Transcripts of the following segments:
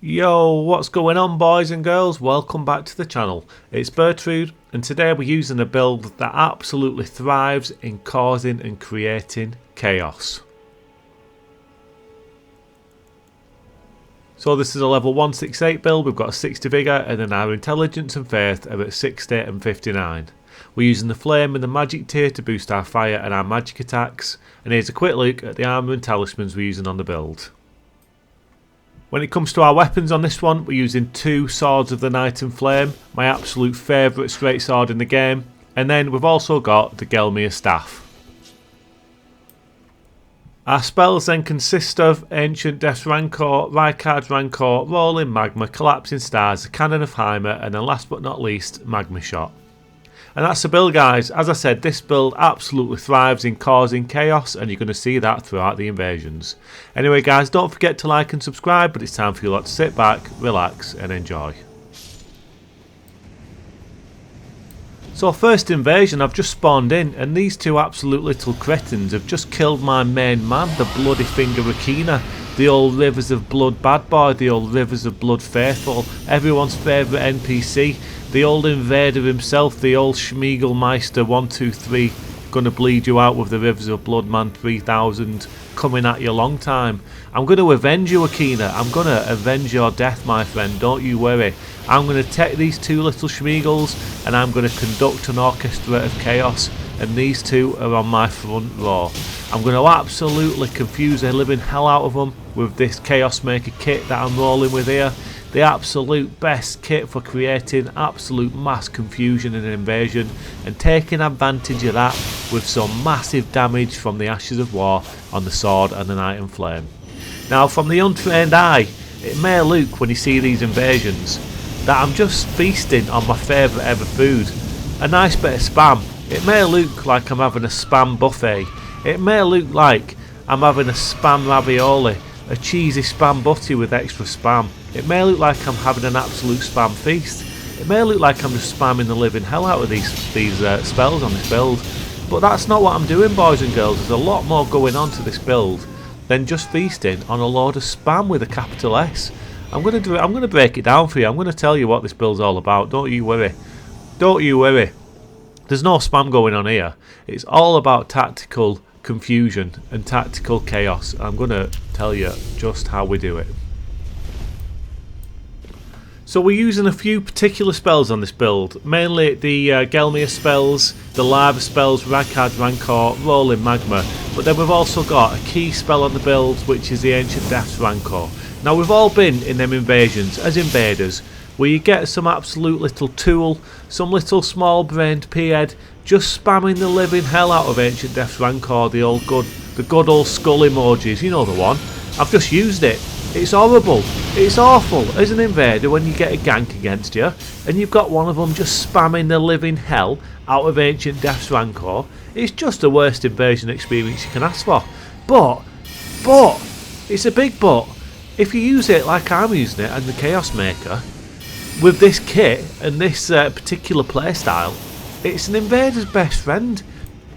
Yo, what's going on, boys and girls? Welcome back to the channel. It's Bertrude, and today we're using a build that absolutely thrives in causing and creating chaos. So this is a level 168 build. We've got a 60 vigour, and then our intelligence and faith are at 60 and 59. We're using the flame and the magic tier to boost our fire and our magic attacks, and here's a quick look at the armour and talismans we're using on the build. When it comes to our weapons on this one, we're using two Swords of the Night and Flame, my absolute favourite straight sword in the game, and then we've also got the Gelmir staff. Our spells then consist of Ancient Death's Rancor, Rykard's Rancor, Rolling Magma, Collapsing Stars, the Cannon of Hymer, and then last but not least, Magma Shot. And that's the build, guys. As I said, this build absolutely thrives in causing chaos, and you're going to see that throughout the invasions. Anyway, guys, don't forget to like and subscribe, but it's time for you lot to sit back, relax, and enjoy. So first invasion, I've just spawned in, and these two absolute little cretins have just killed my main man, the Bloody Finger Rakina, the old Rivers of Blood bad boy, the old Rivers of Blood faithful, everyone's favourite NPC, the old invader himself, the old Schmiegelmeister 123, gonna bleed you out with the Rivers of Blood man 3000, coming at you long time. I'm gonna avenge you, Akina. I'm gonna avenge your death, my friend, don't you worry. I'm gonna take these two little Schmiegels and I'm gonna conduct an orchestra of chaos, and these two are on my front row. I'm gonna absolutely confuse the living hell out of them with this Chaos Maker kit that I'm rolling with here. The absolute best kit for creating absolute mass confusion in an invasion, and taking advantage of that with some massive damage from the Ashes of War on the Sword and the Night and Flame. Now, from the untrained eye, it may look when you see these invasions that I'm just feasting on my favourite ever food, a nice bit of spam. It may look like I'm having a spam buffet. It may look like I'm having a spam ravioli, a cheesy spam butty with extra spam. It may look like I'm having an absolute spam feast. It may look like I'm just spamming the living hell out of these spells on this build. But that's not what I'm doing, boys and girls. There's a lot more going on to this build than just feasting on a load of spam with a capital S. I'm gonna break it down for you. I'm gonna tell you what this build's all about. Don't you worry. Don't you worry. There's no spam going on here. It's all about tactical confusion and tactical chaos. I'm gonna tell you just how we do it. So we're using a few particular spells on this build, mainly the Gelmir spells, the Lava spells, Rykard's Rancor, Rolling Magma, but then we've also got a key spell on the build, which is the Ancient Death's Rancor. Now, we've all been in them invasions as invaders, where you get some absolute little tool, some little small brained p-head, just spamming the living hell out of Ancient Death's Rancor, the good old skull emojis, you know the one. I've just used it. It's horrible. It's awful as an invader when you get a gank against you and you've got one of them just spamming the living hell out of Ancient Death's Rancor. It's just the worst invasion experience you can ask for. But, it's a big but. If you use it like I'm using it and the Chaos Maker, with this kit and this particular playstyle, it's an invader's best friend.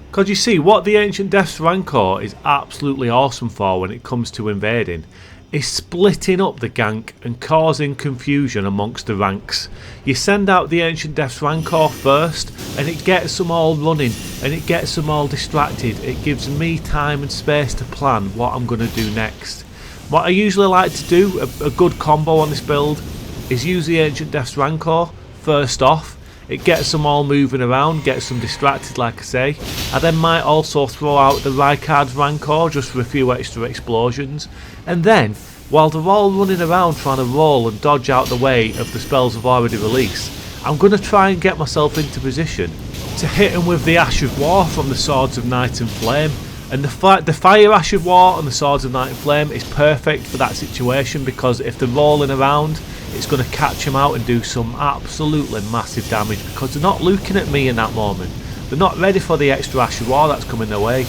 Because you see, what the Ancient Death's Rancor is absolutely awesome for when it comes to invading is splitting up the gank and causing confusion amongst the ranks. You send out the Ancient Death's Rancor first and it gets them all running and it gets them all distracted. It gives me time and space to plan what I'm going to do next. What I usually like to do, a good combo on this build, is use the Ancient Death's Rancor first off. It gets them all moving around, gets them distracted like I say. I then might also throw out the Rykard's Rancor just for a few extra explosions. And then, while they're all running around trying to roll and dodge out the way of the spells I've already released, I'm going to try and get myself into position to hit them with the Ash of War from the Swords of Night and Flame. And the Fire Ash of War and the Swords of Night and Flame is perfect for that situation, because if they're rolling around, it's going to catch them out and do some absolutely massive damage, because they're not looking at me in that moment. They're not ready for the extra Ash of War that's coming their way.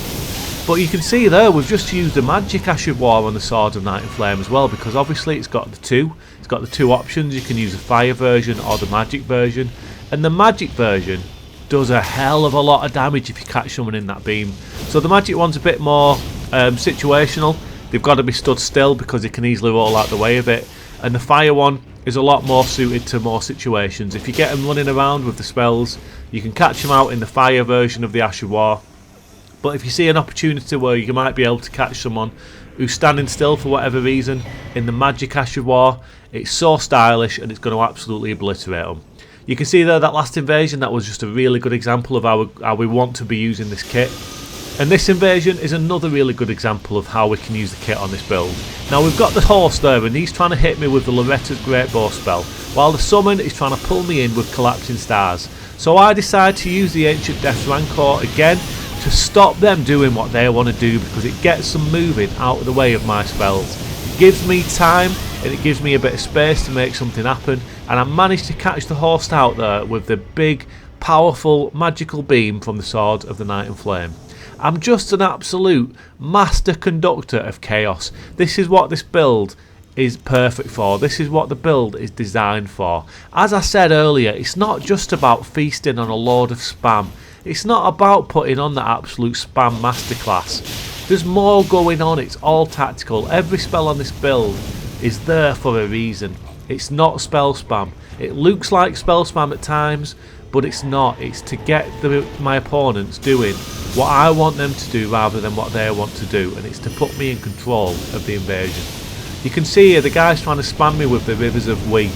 But you can see there, we've just used the Magic Ash of War on the Swords of Night and Flame as well, because obviously it's got the two options. You can use the Fire version or the Magic version, and the Magic version does a hell of a lot of damage if you catch someone in that beam. So the Magic one's a bit more situational. They've got to be stood still because they can easily roll out the way of it. and the fire one is a lot more suited to more situations. If you get them running around with the spells, you can catch them out in the fire version of the Ash of War. But if you see an opportunity where you might be able to catch someone who's standing still for whatever reason in the magic Ash of War, it's so stylish and it's going to absolutely obliterate them. You can see there that last invasion, that was just a really good example of how we want to be using this kit. And this invasion is another really good example of how we can use the kit on this build. Now we've got the horse there and he's trying to hit me with the Loretta's Great Bow spell, while the summon is trying to pull me in with Collapsing Stars. So I decide to use the Ancient Death Rancor again to stop them doing what they want to do, because it gets them moving out of the way of my spells. It gives me time and it gives me a bit of space to make something happen, and I managed to catch the horse out there with the big, powerful, magical beam from the Sword of the Night and Flame. I'm just an absolute master conductor of chaos. This is what this build is perfect for. This is what the build is designed for. As I said earlier, it's not just about feasting on a load of spam. It's not about putting on the absolute spam masterclass. There's more going on. It's all tactical. Every spell on this build is there for a reason. It's not spell spam. It looks like spell spam at times, but it's not. It's to get my opponents doing what I want them to do rather than what they want to do, and it's to put me in control of the invasion. You can see here the guy's trying to spam me with the Rivers of Wee.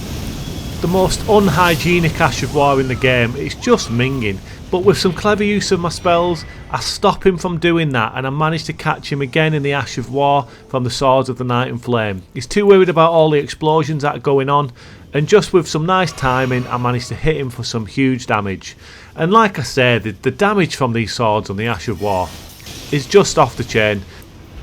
The most unhygienic Ash of War in the game. It's just minging. But with some clever use of my spells, I stop him from doing that, and I manage to catch him again in the Ash of War from the Swords of the Night and Flame. He's too worried about all the explosions that are going on, and just with some nice timing I managed to hit him for some huge damage. And like I said, the damage from these swords on the Ash of War is just off the chain.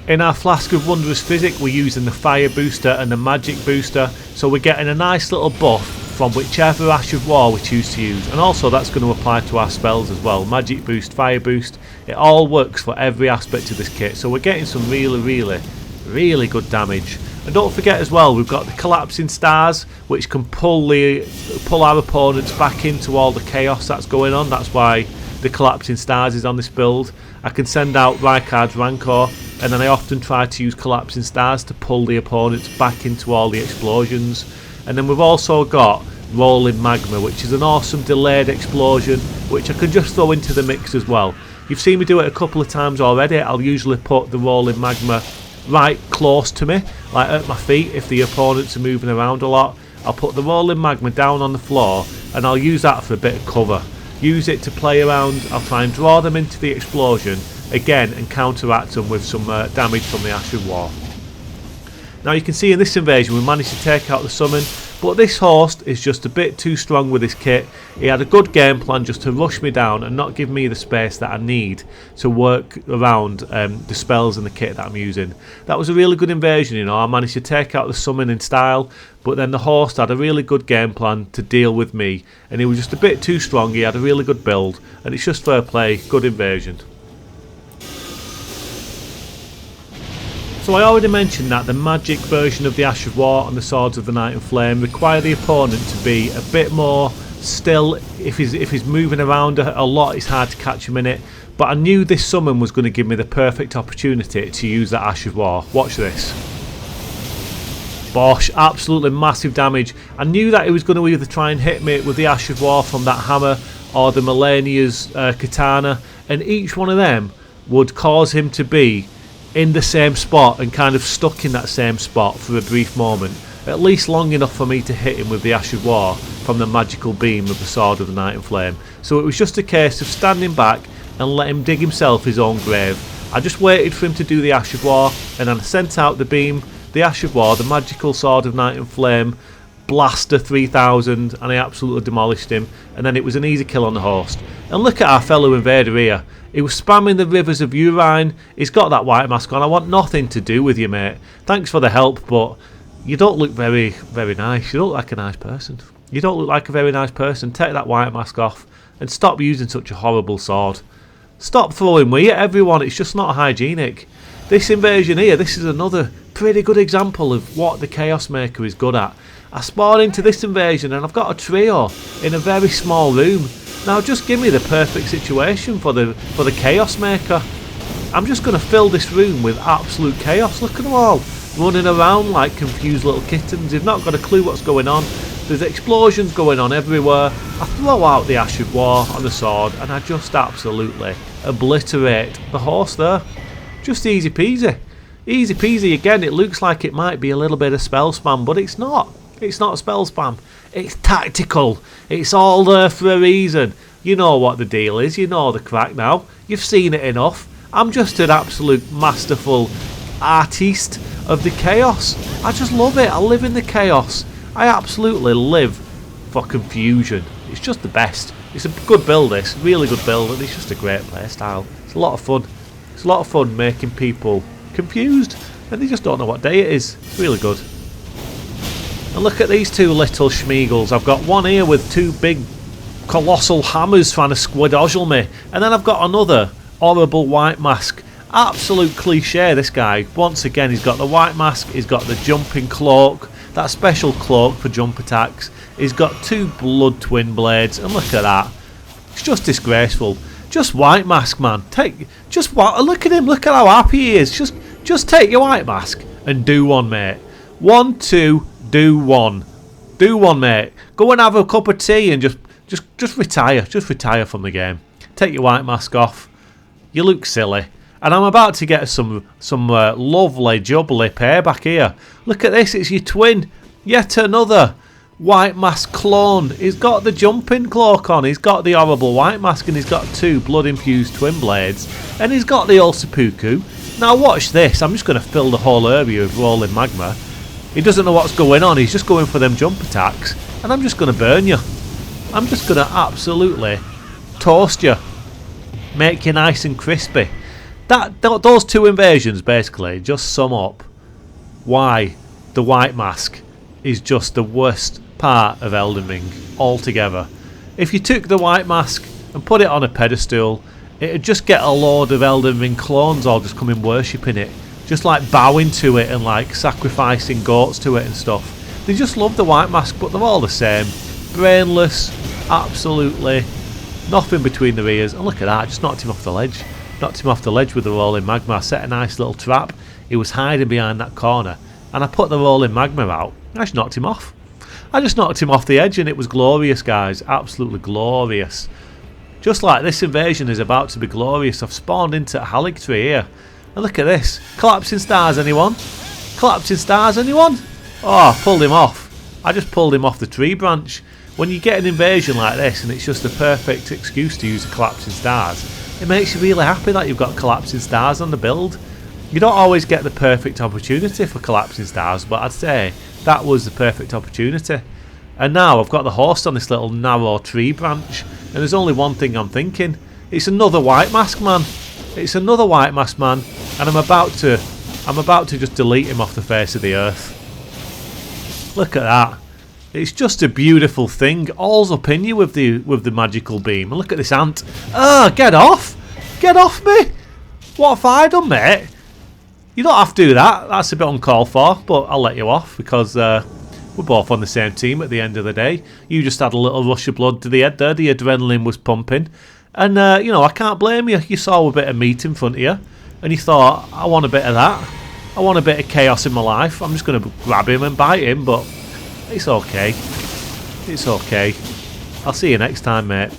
In our Flask of Wondrous Physic we're using the Fire Booster and the Magic Booster, so we're getting a nice little buff from whichever Ash of War we choose to use, and also that's going to apply to our spells as well. Magic Boost, Fire Boost, it all works for every aspect of this kit, so we're getting some really good damage. And don't forget as well, we've got the Collapsing Stars, which can pull our opponents back into all the chaos that's going on. That's why the Collapsing Stars is on this build. I can send out Rykard's Rancor, and then I often try to use Collapsing Stars to pull the opponents back into all the explosions. And then we've also got Rolling Magma, which is an awesome delayed explosion, which I can just throw into the mix as well. You've seen me do it a couple of times already. I'll usually put the Rolling Magma right close to me, like at my feet if the opponents are moving around a lot. I'll put the Rolling Magma down on the floor and I'll use that for a bit of cover. Use it to play around. I'll try and draw them into the explosion again and counteract them with some damage from the Ash of War. Now you can see in this invasion we managed to take out the summon, but this host is just a bit too strong with his kit. He had a good game plan just to rush me down and not give me the space that I need to work around the spells and the kit that I'm using. That was a really good invasion, you know. I managed to take out the summon in style, but then the host had a really good game plan to deal with me, and he was just a bit too strong. He had a really good build, and it's just fair play, good invasion. So I already mentioned that the magic version of the Ash of War and the Swords of the Night and Flame require the opponent to be a bit more still. If he's moving around a lot, it's hard to catch him in it. But I knew this summon was going to give me the perfect opportunity to use that Ash of War. Watch this. Bosh, absolutely massive damage. I knew that he was going to either try and hit me with the Ash of War from that hammer or the Millennia's katana, and each one of them would cause him to be in the same spot and kind of stuck in that same spot for a brief moment, at least long enough for me to hit him with the Ash of War from the magical beam of the Sword of the Night and Flame. So it was just a case of standing back and let him dig himself his own grave. I just waited for him to do the Ash of War, and then I sent out the beam, the Ash of War, the magical Sword of Night and Flame, Blaster 3000, and I absolutely demolished him, and then it was an easy kill on the host. And look at our fellow invader here. He was spamming the Rivers of Urine. He's got that white mask on. I want nothing to do with you, mate. Thanks for the help, but you don't look very nice. You don't look like a nice person. You don't look like a very nice person. Take that white mask off and stop using such a horrible sword. Stop throwing wee at everyone. It's just not hygienic. This invasion here, this is another pretty good example of what the Chaos Maker is good at. I spawn into this invasion and I've got a trio in a very small room. Now just give me the perfect situation for the Chaos Maker. I'm just going to fill this room with absolute chaos. Look at them all. running around like confused little kittens. They've not got a clue what's going on. There's explosions going on everywhere. I throw out the Ash of War on the sword and I just absolutely obliterate the horse there. Just easy peasy. Easy peasy again. It looks like it might be a little bit of spell spam, but it's not. It's not spell spam. It's tactical. It's all there for a reason. You know what the deal is. You know the crack now. You've seen it enough. I'm just an absolute masterful artiste of the chaos. I just love it. I live in the chaos. I absolutely live for confusion. It's just the best. It's a good build, this. Really good build, and it's just a great playstyle. It's a lot of fun. It's a lot of fun making people confused, and they just don't know what day it is. It's really good. And look at these two little schmeagles. I've got one here with two big colossal hammers trying to squidodgle me, and then I've got another horrible white mask. Absolute cliche, this guy. Once again, he's got the white mask, he's got the jumping cloak, that special cloak for jump attacks. He's got two blood twin blades, and look at that. It's just disgraceful. Just white mask, man. Look at him. Look at how happy he is. Just take your white mask and do one, mate. 1, 2, do one. Do one, mate. Go and have a cup of tea and just retire. Just retire from the game. Take your white mask off. You look silly. And I'm about to get some lovely jubbly payback here. Look at this, it's your twin. Yet another white mask clone. He's got the jumping cloak on, he's got the horrible white mask, and he's got two blood infused twin blades. And he's got the old seppuku. Now watch this, I'm just going to fill the whole area with rolling magma. He doesn't know what's going on, he's just going for them jump attacks. And I'm just going to burn you. I'm just going to absolutely toast you. Make you nice and crispy. Those two invasions basically just sum up why the white mask is just the worst part of Elden Ring altogether. If you took the white mask and put it on a pedestal, it'd just get a load of Elden Ring clones all just coming worshipping it, just like bowing to it and like sacrificing goats to it and stuff. They just love the white mask, but they're all the same. Brainless, absolutely nothing between their ears. And look at that, I just knocked him off the ledge. Knocked him off the ledge with the rolling magma. I set a nice little trap. He was hiding behind that corner, and I put the rolling magma out. I just knocked him off. I just knocked him off the edge, and it was glorious, guys. Absolutely glorious. Just like this invasion is about to be glorious. I've spawned into a Haligtree here, and look at this. Collapsing stars, anyone? Collapsing stars, anyone? Oh, I pulled him off. I just pulled him off the tree branch. When you get an invasion like this, and it's just the perfect excuse to use the collapsing stars, it makes you really happy that you've got collapsing stars on the build. You don't always get the perfect opportunity for collapsing stars, but I'd say that was the perfect opportunity. And now I've got the horse on this little narrow tree branch, and there's only one thing I'm thinking. It's another white mask man. It's another white mask man, and I'm about to just delete him off the face of the earth. Look at that. It's just a beautiful thing. All's up in you with the magical beam. And look at this ant. Get off! Get off me! What have I done, mate? You don't have to do that. That's a bit uncalled for, but I'll let you off because we're both on the same team at the end of the day. You just had a little rush of blood to the head there. The adrenaline was pumping. And, I can't blame you. You saw a bit of meat in front of you, and you thought, I want a bit of that. I want a bit of chaos in my life. I'm just going to grab him and bite him, but it's okay. It's okay. I'll see you next time, mate.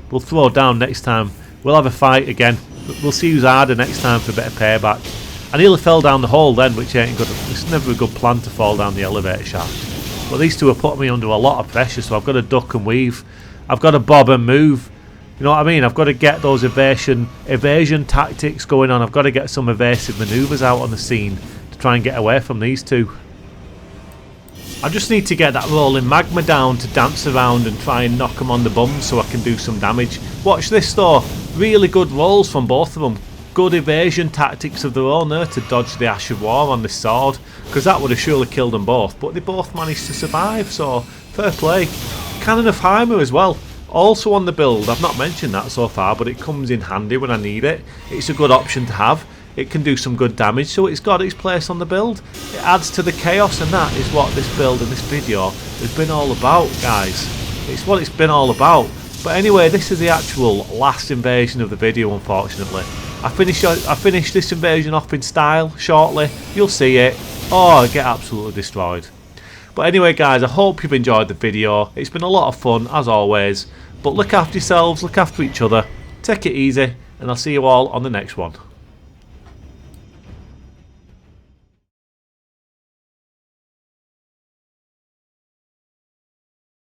We'll throw down next time. We'll have a fight again. We'll see who's harder next time for a bit of payback. I nearly fell down the hole then, which ain't good. It's never a good plan to fall down the elevator shaft. But these two have put me under a lot of pressure, so I've got to duck and weave. I've got to bob and move. You know what I mean? I've got to get those evasion tactics going on. I've got to get some evasive manoeuvres out on the scene to try and get away from these two. I just need to get that rolling magma down to dance around and try and knock them on the bum so I can do some damage. Watch this though. Really good rolls from both of them. Good evasion tactics of their own there to dodge the Ash of War on this sword, because that would have surely killed them both, but they both managed to survive, so fair play. Cannon of Heimer as well, also on the build. I've not mentioned that so far, but it comes in handy when I need it. It's a good option to have. It can do some good damage, so it's got its place on the build. It adds to the chaos, and that is what this build and this video has been all about, guys. It's what it's been all about. But anyway, this is the actual last invasion of the video, unfortunately. I finish this invasion off in style shortly. You'll see it. or get absolutely destroyed. But anyway guys, I hope you've enjoyed the video. It's been a lot of fun as always, but look after yourselves, look after each other, take it easy, and I'll see you all on the next one.